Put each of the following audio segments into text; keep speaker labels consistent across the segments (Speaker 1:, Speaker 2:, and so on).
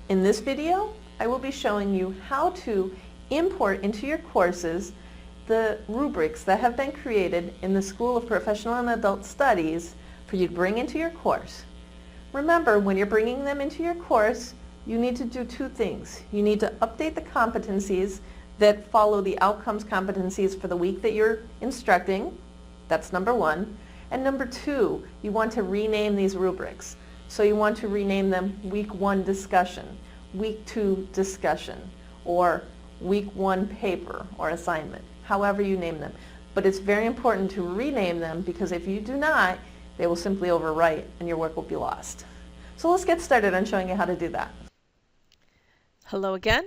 Speaker 1: In this video, I will be showing you how to import into your courses the rubrics that have been created in the School of Professional and Adult Studies for you to bring into your course. Remember, when you're bringing them into your course, you need to do two things. You need to update the competencies that follow the outcomes competencies for the week that you're instructing. That's number one. And number two, you want to rename these rubrics. So you want to rename them Week 1 Discussion, Week 2 Discussion, or Week 1 Paper or Assignment, however you name them. But it's very important to rename them because if you do not, they will simply overwrite and your work will be lost. So let's get started on showing you how to do that.
Speaker 2: Hello again.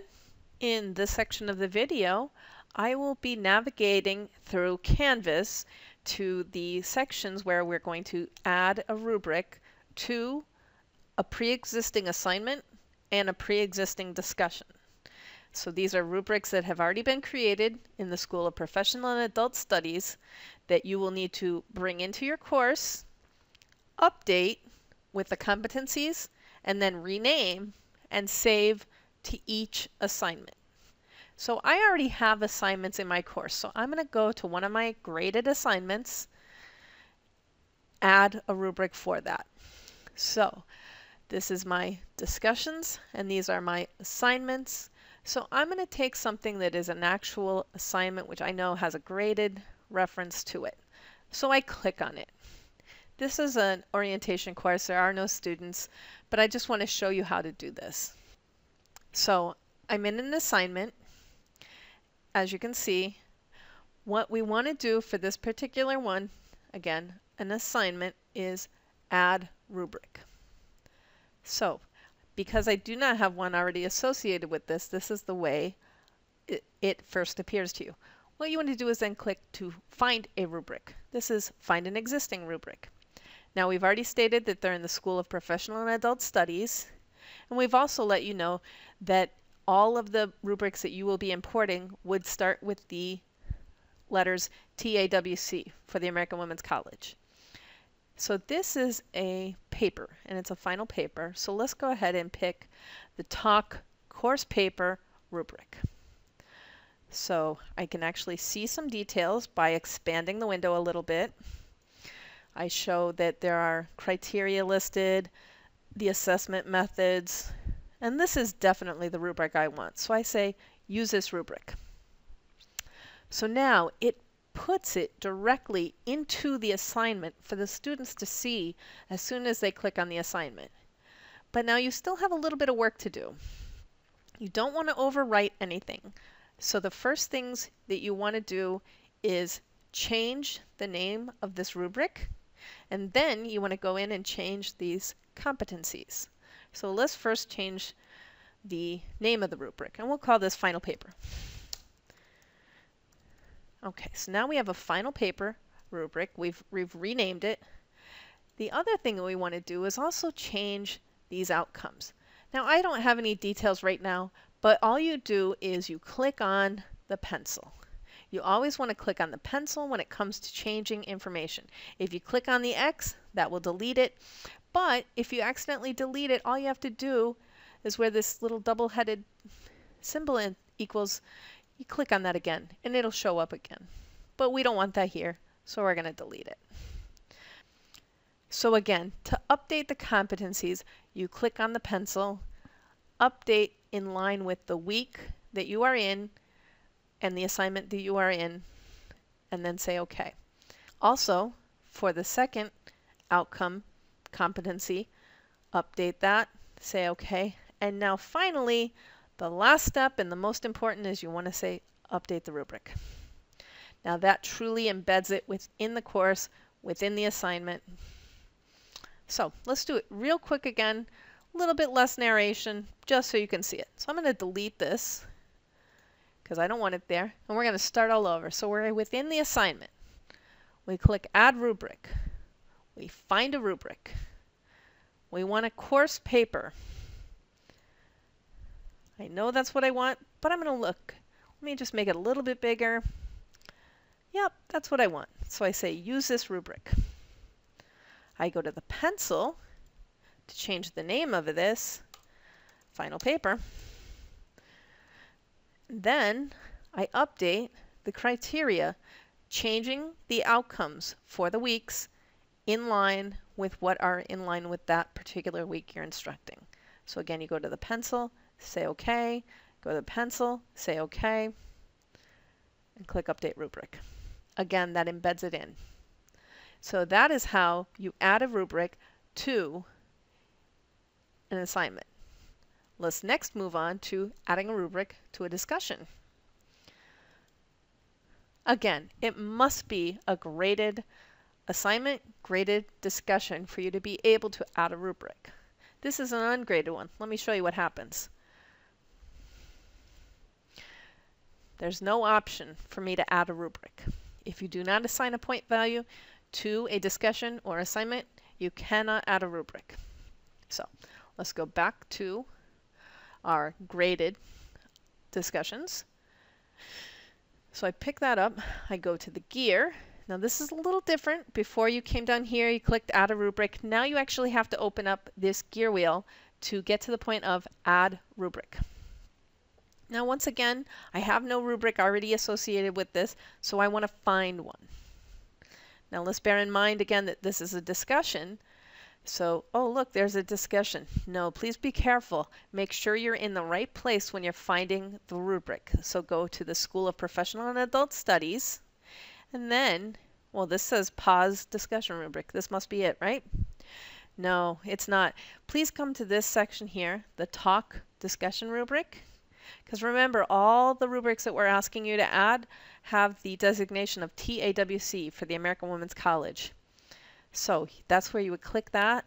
Speaker 2: In this section of the video, I will be navigating through Canvas to the sections where we're going to add a rubric to a pre-existing assignment and a pre-existing discussion. So these are rubrics that have already been created in the School of Professional and Adult Studies that you will need to bring into your course, update with the competencies, and then rename and save to each assignment. So I already have assignments in my course, so I'm going to go to one of my graded assignments, add a rubric for that. So this is my discussions and these are my assignments. So I'm going to take something that is an actual assignment which I know has a graded reference to it. So I click on it. This is an orientation course. There are no students, but I just want to show you how to do this. So I'm in an assignment. As you can see, what we want to do for this particular one, again, an assignment, is add rubric. So because I do not have one already associated with this, this is the way it first appears to you. What you want to do is then click to find a rubric. This is find an existing rubric. Now we've already stated that they're in the School of Professional and Adult Studies, and we've also let you know that all of the rubrics that you will be importing would start with the letters TAWC for the American Women's College. So this is a paper, and it's a final paper. So let's go ahead and pick the Talk Course Paper rubric. So I can actually see some details by expanding the window a little bit. I show that there are criteria listed, the assessment methods, and this is definitely the rubric I want. So I say, use this rubric. So now it puts it directly into the assignment for the students to see as soon as they click on the assignment. But now you still have a little bit of work to do. You don't want to overwrite anything. So the first things that you want to do is change the name of this rubric, and then you want to go in and change these competencies. So let's first change the name of the rubric, and we'll call this Final Paper. Okay, so now we have a final paper rubric. We've renamed it. The other thing that we want to do is also change these outcomes. Now I don't have any details right now, but all you do is you click on the pencil. You always want to click on the pencil when it comes to changing information. If you click on the X, that will delete it. But if you accidentally delete it, all you have to do is where this little double-headed symbol equals, you click on that again and it'll show up again. But we don't want that here, so we're going to delete it. So again, to update the competencies, you click on the pencil, update in line with the week that you are in and the assignment that you are in, and then say OK. Also, for the second outcome competency, update that, say OK. And now finally, the last step and the most important is you want to say update the rubric. Now that truly embeds it within the course, within the assignment. So let's do it real quick again, a little bit less narration, just so you can see it. So I'm going to delete this because I don't want it there, and we're going to start all over. So we're within the assignment. We click Add Rubric. We find a rubric. We want a course paper. I know that's what I want, but I'm going to look. Let me just make it a little bit bigger. Yep, that's what I want. So I say use this rubric. I go to the pencil to change the name of this. final paper. Then I update the criteria, changing the outcomes for the weeks in line with what are in line with that particular week you're instructing. So again, you go to the pencil, say OK, go to the pencil, say OK, and click Update Rubric. Again, that embeds it in. So that is how you add a rubric to an assignment. Let's next move on to adding a rubric to a discussion. Again, it must be a graded assignment, graded discussion for you to be able to add a rubric. This is an ungraded one. Let me show you what happens. There's no option for me to add a rubric. If you do not assign a point value to a discussion or assignment, you cannot add a rubric. So let's go back to our graded discussions. So I pick that up, I go to the gear. Now this is a little different. Before you came down here, you clicked add a rubric. Now you actually have to open up this gear wheel to get to the point of add rubric. Now once again, I have no rubric already associated with this, so I want to find one. Now let's bear in mind again that this is a discussion. So, oh look, there's a discussion. No, please be careful. Make sure you're in the right place when you're finding the rubric. So go to the School of Professional and Adult Studies, and then, well, this says pause discussion rubric. This must be it, right? No, it's not. Please come to this section here, the talk discussion rubric. Because remember, all the rubrics that we're asking you to add have the designation of TAWC for the American Women's College. So that's where you would click that.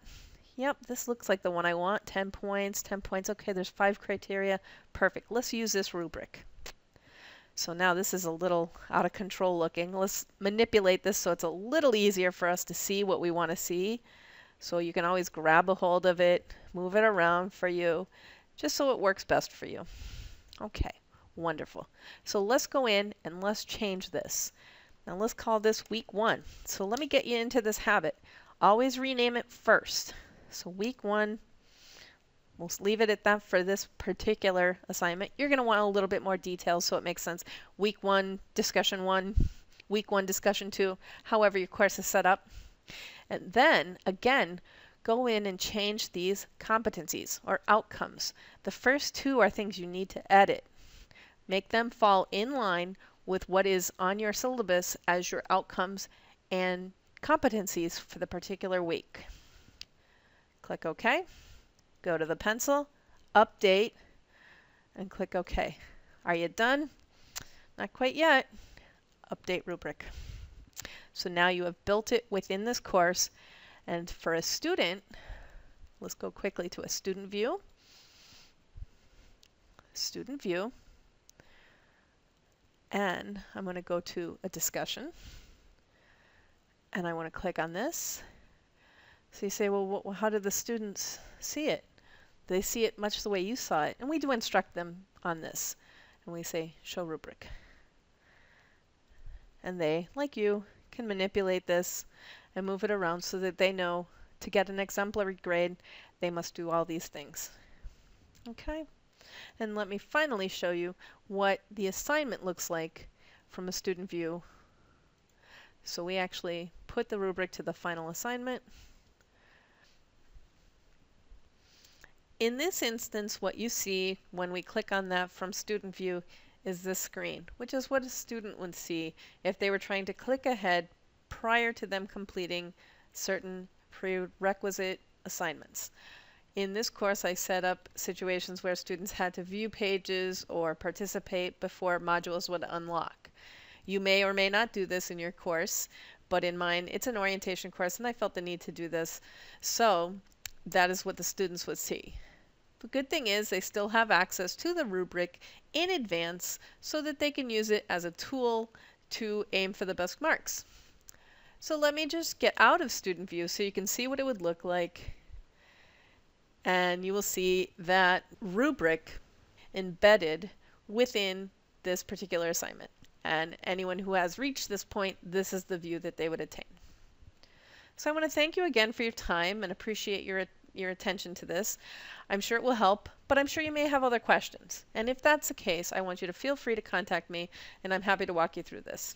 Speaker 2: Yep, this looks like the one I want. 10 points, 10 points. Okay, there's 5 criteria. Perfect. Let's use this rubric. So now this is a little out of control looking. Let's manipulate this so it's a little easier for us to see what we want to see. So you can always grab a hold of it, move it around for you, just so it works best for you. Okay, wonderful. So let's go in and let's change this. Now let's call this week 1. So let me get you into this habit. Always rename it first. So week 1, we'll leave it at that for this particular assignment. You're going to want a little bit more detail so it makes sense. Week 1, discussion 1, week 1, discussion 2, however your course is set up. And then again, go in and change these competencies or outcomes. The first 2 are things you need to edit. Make them fall in line with what is on your syllabus as your outcomes and competencies for the particular week. Click OK. Go to the pencil, update, and click OK. Are you done? Not quite yet. Update rubric. So now you have built it within this course. And for a student, let's go quickly to a student view. Student view. And I'm going to go to a discussion. And I want to click on this. So you say, well, how did the students see it? They see it much the way you saw it. And we do instruct them on this. And we say, show rubric. And they, like you, can manipulate this and move it around so that they know to get an exemplary grade, they must do all these things. Okay? And let me finally show you what the assignment looks like from a student view. So we actually put the rubric to the final assignment. In this instance, what you see when we click on that from student view is this screen, which is what a student would see if they were trying to click ahead prior to them completing certain prerequisite assignments. In this course, I set up situations where students had to view pages or participate before modules would unlock. You may or may not do this in your course, but in mine, it's an orientation course, and I felt the need to do this. So that is what the students would see. The good thing is they still have access to the rubric in advance so that they can use it as a tool to aim for the best marks. So let me just get out of student view so you can see what it would look like. And you will see that rubric embedded within this particular assignment. And anyone who has reached this point, this is the view that they would attain. So I want to thank you again for your time and appreciate your your attention to this. I'm sure it will help, but I'm sure you may have other questions. And if that's the case, I want you to feel free to contact me, and I'm happy to walk you through this.